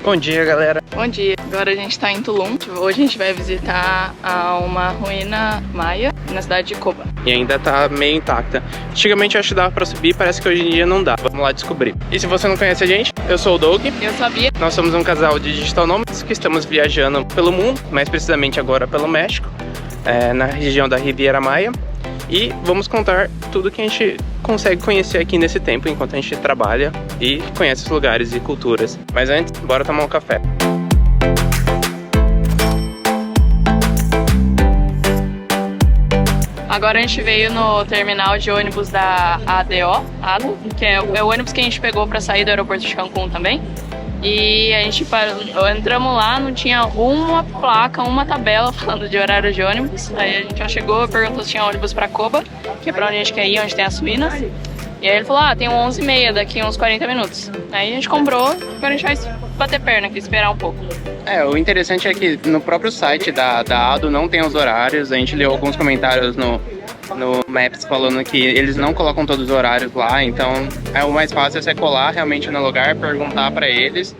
Bom dia, galera. Bom dia. Agora a gente tá em Tulum. Hoje a gente vai visitar uma ruína maia na cidade de Coba. E ainda tá meio intacta. Antigamente eu acho que dava pra subir, parece que hoje em dia não dá. Vamos lá descobrir. E se você não conhece a gente, eu sou o Doug. Eu sabia. Nós somos um casal de digital nomads que estamos viajando pelo mundo, mais precisamente agora pelo México, na região da Riviera Maia. E vamos contar tudo que a gente consegue conhecer aqui nesse tempo, enquanto a gente trabalha e conhece os lugares e culturas. Mas antes, bora tomar um café. Agora a gente veio no terminal de ônibus da ADO, que é o ônibus que a gente pegou para sair do aeroporto de Cancún também. E a gente entramos lá, não tinha uma placa, uma tabela falando de horário de ônibus. Aí a gente já chegou, perguntou se tinha ônibus para Coba, que é pra onde a gente quer ir, onde tem as ruínas. E aí ele falou, tem um 11h30, daqui uns 40 minutos. Aí a gente comprou, agora a gente vai bater perna aqui, esperar um pouco. O interessante é que no próprio site da ADO não tem os horários. A gente leu alguns comentários no Maps falando que eles não colocam todos os horários lá, então o mais fácil é você colar realmente no lugar, perguntar pra eles,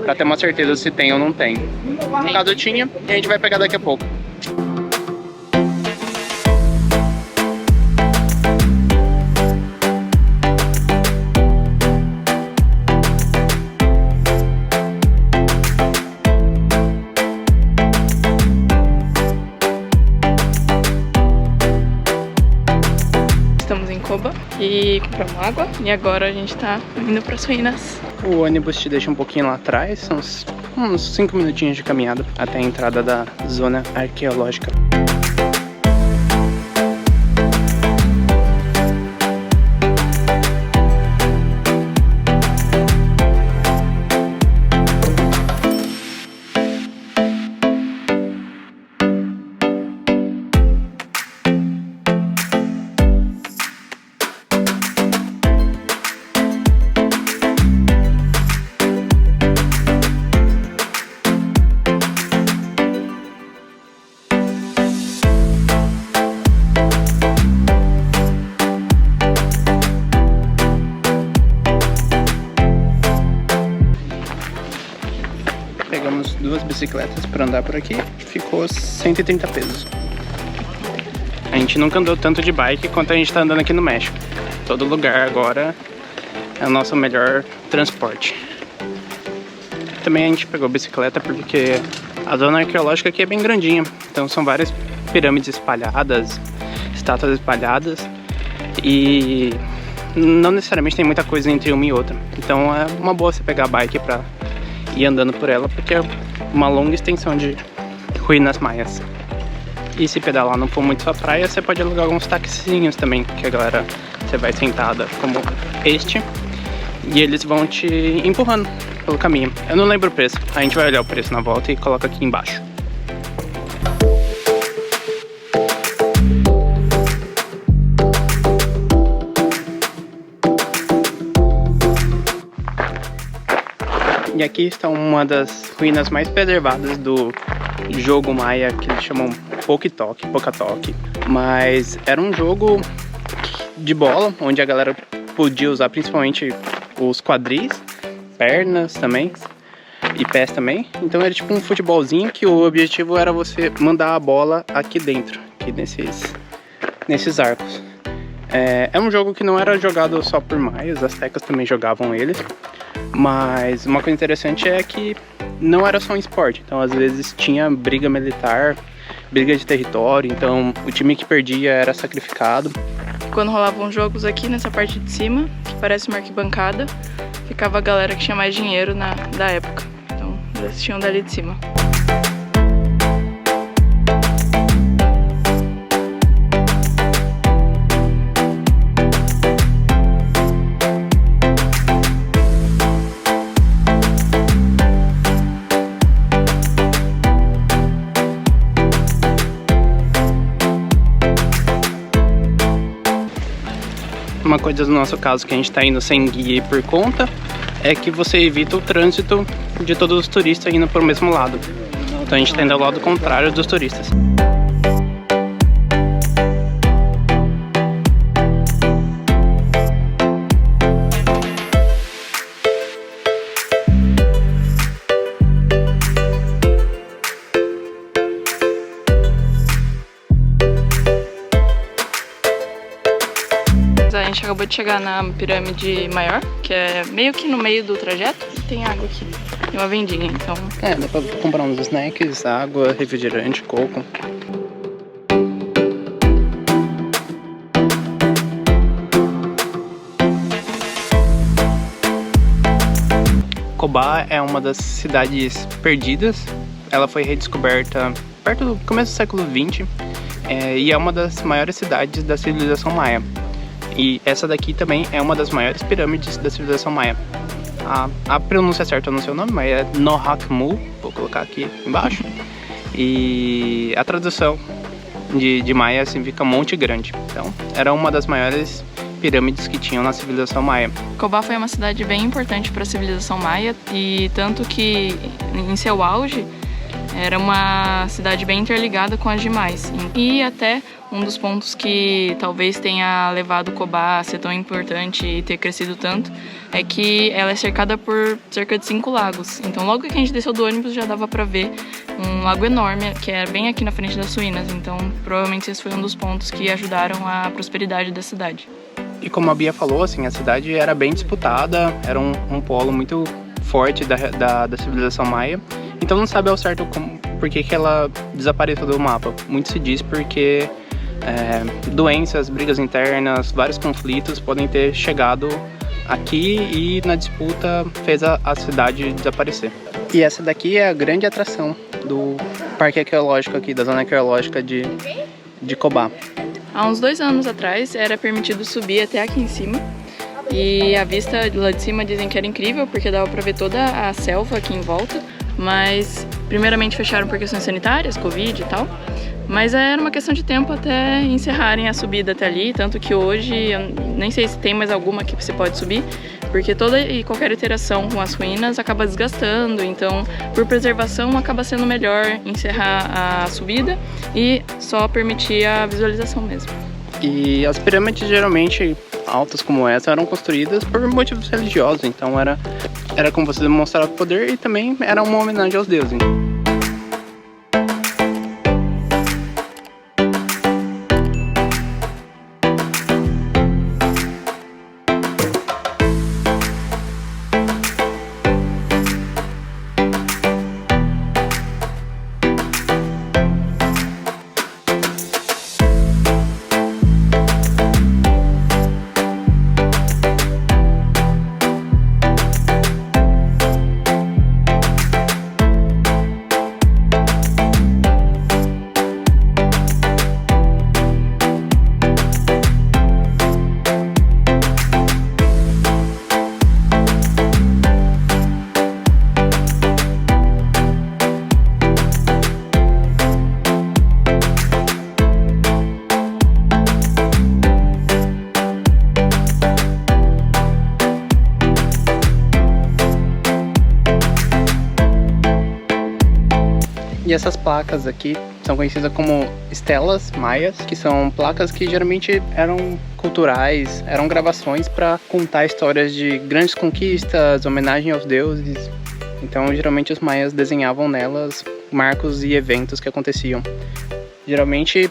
pra ter uma certeza se tem ou não tem. No caso tinha, e a gente vai pegar daqui a pouco. E compramos água e agora a gente tá indo pras ruínas. O ônibus te deixa um pouquinho lá atrás, são uns 5 minutinhos de caminhada até a entrada da zona arqueológica. Pegamos 2 bicicletas para andar por aqui, ficou 130 pesos. A gente nunca andou tanto de bike quanto a gente tá andando aqui no México. Todo lugar agora é o nosso melhor transporte. Também a gente pegou bicicleta porque a zona arqueológica aqui é bem grandinha. Então são várias pirâmides espalhadas, estátuas espalhadas e não necessariamente tem muita coisa entre uma e outra. Então é uma boa você pegar a bike pra ir andando por ela, porque é uma longa extensão de ruínas maias. E se pedalar não for muito sua praia, você pode alugar alguns taxizinhos também, que a galera, você vai sentada como este, e eles vão te empurrando pelo caminho. Eu não lembro o preço, a gente vai olhar o preço na volta e coloca aqui embaixo. E aqui está uma das ruínas mais preservadas do jogo maia, que eles chamam Pocatoc. Mas era um jogo de bola, onde a galera podia usar principalmente os quadris, pernas também, e pés também. Então era tipo um futebolzinho que o objetivo era você mandar a bola aqui dentro, aqui nesses arcos. É um jogo que não era jogado só por maias, os astecas também jogavam ele. Mas uma coisa interessante é que não era só um esporte, então às vezes tinha briga militar, briga de território, então o time que perdia era sacrificado. Quando rolavam jogos aqui nessa parte de cima, que parece uma arquibancada, ficava a galera que tinha mais dinheiro da época, então eles assistiam dali de cima. Uma coisa do nosso caso que a gente está indo sem guia e por conta é que você evita o trânsito de todos os turistas indo para o mesmo lado. Então a gente está indo ao lado contrário dos turistas. acabou de chegar na pirâmide maior, que é meio que no meio do trajeto. Tem água aqui, tem uma vendinha, então... Dá pra comprar uns snacks, água, refrigerante, coco. Cobar é uma das cidades perdidas. Ela foi redescoberta perto do começo do século XX e é uma das maiores cidades da civilização maia. E essa daqui também é uma das maiores pirâmides da civilização maia. A pronúncia certa eu não sei o nome, mas é Nohakmu, vou colocar aqui embaixo. E a tradução de maia significa Monte Grande. Então, era uma das maiores pirâmides que tinham na civilização maia. Cobar foi uma cidade bem importante para a civilização maia e tanto que em seu auge era uma cidade bem interligada com as demais. E até um dos pontos que talvez tenha levado Cobar a ser tão importante e ter crescido tanto é que ela é cercada por cerca de 5 lagos. Então logo que a gente desceu do ônibus já dava para ver um lago enorme que é bem aqui na frente das ruínas. Então provavelmente esse foi um dos pontos que ajudaram a prosperidade da cidade. E como a Bia falou, assim, a cidade era bem disputada, era um polo muito forte da civilização maia. Então não sabe ao certo por que ela desapareceu do mapa. Muito se diz porque doenças, brigas internas, vários conflitos podem ter chegado aqui e na disputa fez a cidade desaparecer. E essa daqui é a grande atração do parque arqueológico aqui, da zona arqueológica de Cobar. Há uns 2 anos atrás era permitido subir até aqui em cima e a vista lá de cima dizem que era incrível porque dava para ver toda a selva aqui em volta, mas primeiramente fecharam por questões sanitárias, Covid e tal, mas era uma questão de tempo até encerrarem a subida até ali, tanto que hoje eu nem sei se tem mais alguma que você pode subir, porque toda e qualquer interação com as ruínas acaba desgastando, então por preservação acaba sendo melhor encerrar a subida e só permitir a visualização mesmo. E as pirâmides geralmente altas como essa eram construídas por motivos religiosos, então era como você demonstrar poder e também era uma homenagem aos deuses. E essas placas aqui são conhecidas como estelas maias, que são placas que geralmente eram culturais, eram gravações para contar histórias de grandes conquistas, homenagem aos deuses. Então, geralmente os maias desenhavam nelas marcos e eventos que aconteciam. Geralmente,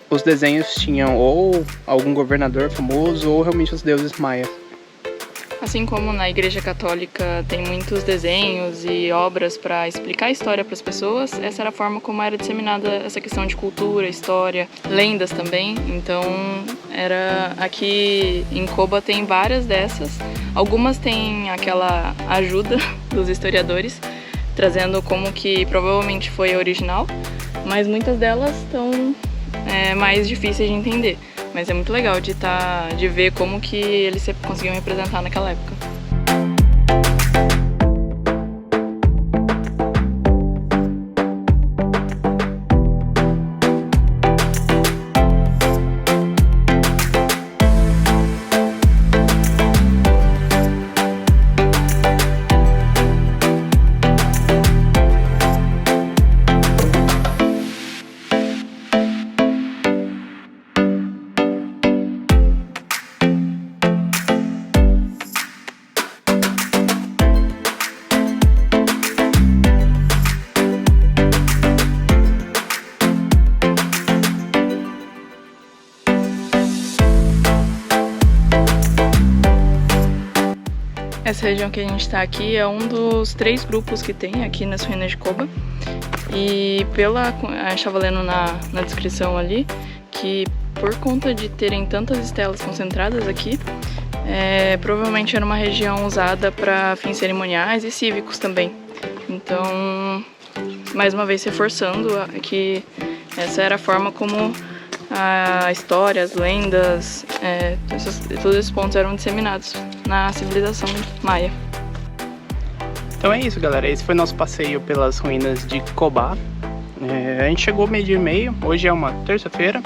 os desenhos tinham ou algum governador famoso ou realmente os deuses maias. Assim como na Igreja Católica tem muitos desenhos e obras para explicar a história para as pessoas, essa era a forma como era disseminada essa questão de cultura, história, lendas também. Então, aqui em Coba tem várias dessas. Algumas têm aquela ajuda dos historiadores, trazendo como que provavelmente foi a original, mas muitas delas estão mais difíceis de entender. Mas é muito legal de ver como que eles conseguiam representar naquela época. essa região que a gente está aqui é um dos 3 grupos que tem aqui nas ruínas de Koba. E a gente estava lendo na descrição ali que por conta de terem tantas estelas concentradas aqui, provavelmente era uma região usada para fins cerimoniais e cívicos também. Então, mais uma vez reforçando que essa era a forma como a história, as lendas, todos esses pontos eram disseminados na civilização maia. Então é isso, galera. Esse foi nosso passeio pelas ruínas de Koba. A gente chegou meio-dia e meio. Hoje é uma terça-feira.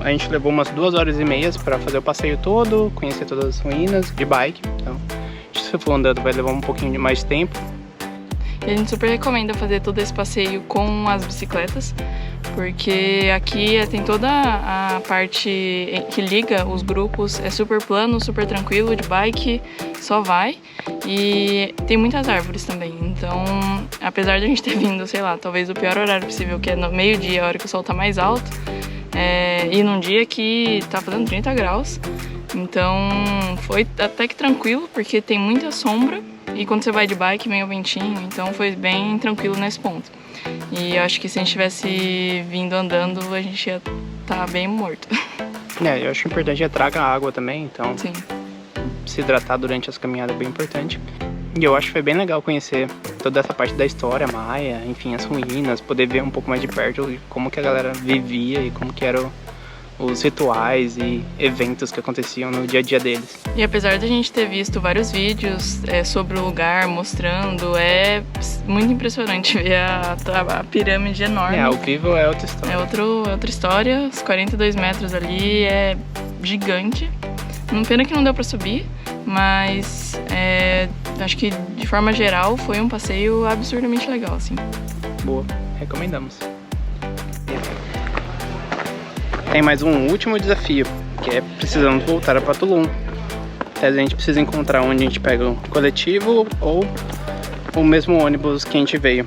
A gente levou umas 2h30 para fazer o passeio todo, conhecer todas as ruínas de bike. Então, se for andando vai levar um pouquinho de mais tempo. E a gente super recomenda fazer todo esse passeio com as bicicletas, porque aqui tem toda a parte que liga os grupos, é super plano, super tranquilo, de bike, só vai. E tem muitas árvores também, então apesar de a gente ter vindo, sei lá, talvez o pior horário possível, que é no meio-dia, a hora que o sol tá mais alto, e num dia que tá fazendo 30 graus, então foi até que tranquilo, porque tem muita sombra. E quando você vai de bike, vem o ventinho, então foi bem tranquilo nesse ponto. E eu acho que se a gente tivesse vindo andando, a gente ia estar bem morto. Eu acho importante é traga água também, então sim, se hidratar durante as caminhadas é bem importante. E eu acho que foi bem legal conhecer toda essa parte da história maia, enfim, as ruínas, poder ver um pouco mais de perto como que a galera vivia e como que eram os rituais e eventos que aconteciam no dia a dia deles. E apesar de a gente ter visto vários vídeos sobre o lugar, mostrando, é muito impressionante ver a pirâmide enorme. Ao vivo é outra história. É outra história, os 42 metros ali é gigante. Pena que não deu pra subir, mas acho que de forma geral foi um passeio absurdamente legal, assim. Boa, recomendamos. Tem mais um último desafio, que é precisamos voltar para Tulum. A gente precisa encontrar onde a gente pega o coletivo ou o mesmo ônibus que a gente veio.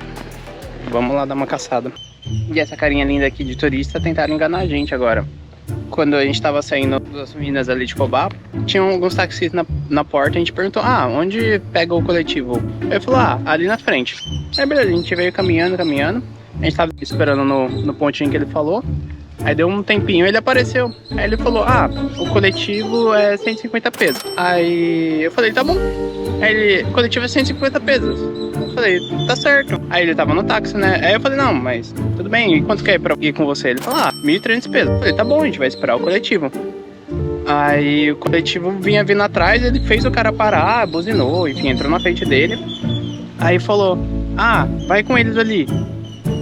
Vamos lá dar uma caçada. E essa carinha linda aqui de turista tentaram enganar a gente agora. Quando a gente tava saindo das ruínas ali de Koba, tinham alguns taxistas na porta, a gente perguntou, onde pega o coletivo? Ele falou, ali na frente. Aí beleza, a gente veio caminhando, a gente tava esperando no pontinho que ele falou. Aí deu um tempinho, ele apareceu. Aí ele falou, o coletivo é 150 pesos. Aí eu falei, tá bom. Aí ele, o coletivo é 150 pesos. Eu falei, tá certo. Aí ele tava no táxi, né? Aí eu falei, não, mas tudo bem, e quanto que é pra ir com você? Ele falou, 1.300 pesos. Eu falei, tá bom, a gente vai esperar o coletivo. Aí o coletivo vinha vindo atrás, ele fez o cara parar, buzinou, enfim, entrou na frente dele. Aí falou, vai com eles ali.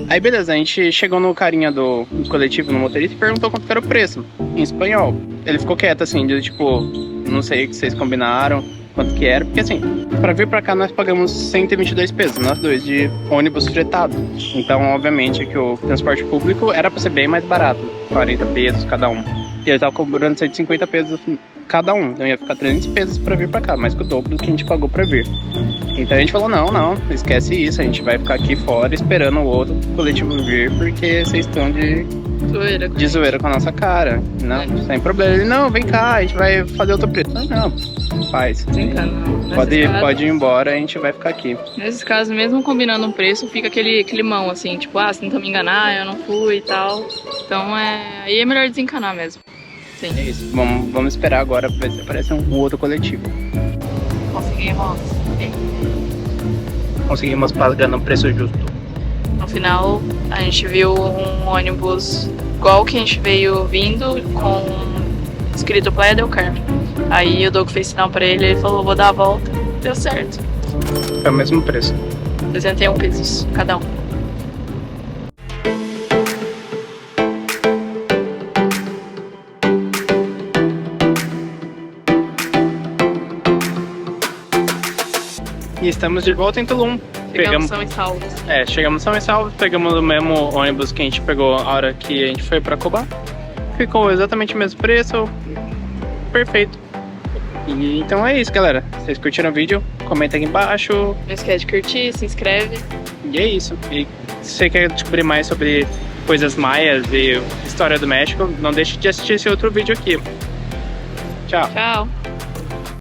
Aí beleza, a gente chegou no carinha do coletivo, no motorista, e perguntou quanto era o preço, em espanhol. Ele ficou quieto assim, de tipo, não sei o que vocês combinaram, quanto que era, porque assim, pra vir pra cá nós pagamos 122 pesos, nós dois, de ônibus fretado. Então, obviamente, que o transporte público era pra ser bem mais barato, 40 pesos cada um. E ele tava cobrando 150 pesos cada um, então ia ficar 300 pesos pra vir pra cá, mais que o dobro do que a gente pagou pra vir. Então a gente falou, não, esquece isso, a gente vai ficar aqui fora esperando o outro coletivo vir, porque vocês estão de zoeira com a nossa cara. Não, sem problema. Ele, não, vem cá, a gente vai fazer outro preço. Não, faz. Pode ir embora, a gente vai ficar aqui. Nesses casos, mesmo combinando um preço, fica aquele climão assim, tipo, você tentou me enganar, eu não fui e tal. Então aí é melhor desencanar mesmo. Sim. É isso, vamos esperar agora pra ver se aparece um outro coletivo. Conseguimos pagando um preço justo. No final, a gente viu um ônibus igual que a gente veio vindo, com escrito Playa del Carmen. Aí o Doug fez sinal pra ele, ele falou, vou dar a volta. Deu certo. É o mesmo preço. 61 pesos cada um. E estamos de volta em Tulum. Chegamos são e salvos. Chegamos são e salvos, pegamos o mesmo ônibus que a gente pegou a hora que a gente foi pra Koba. Ficou exatamente o mesmo preço. Perfeito. E então é isso, galera. Vocês curtiram o vídeo? Comenta aqui embaixo. Não esquece de curtir, se inscreve. E é isso. E se você quer descobrir mais sobre coisas maias e história do México, não deixe de assistir esse outro vídeo aqui. Tchau. Tchau.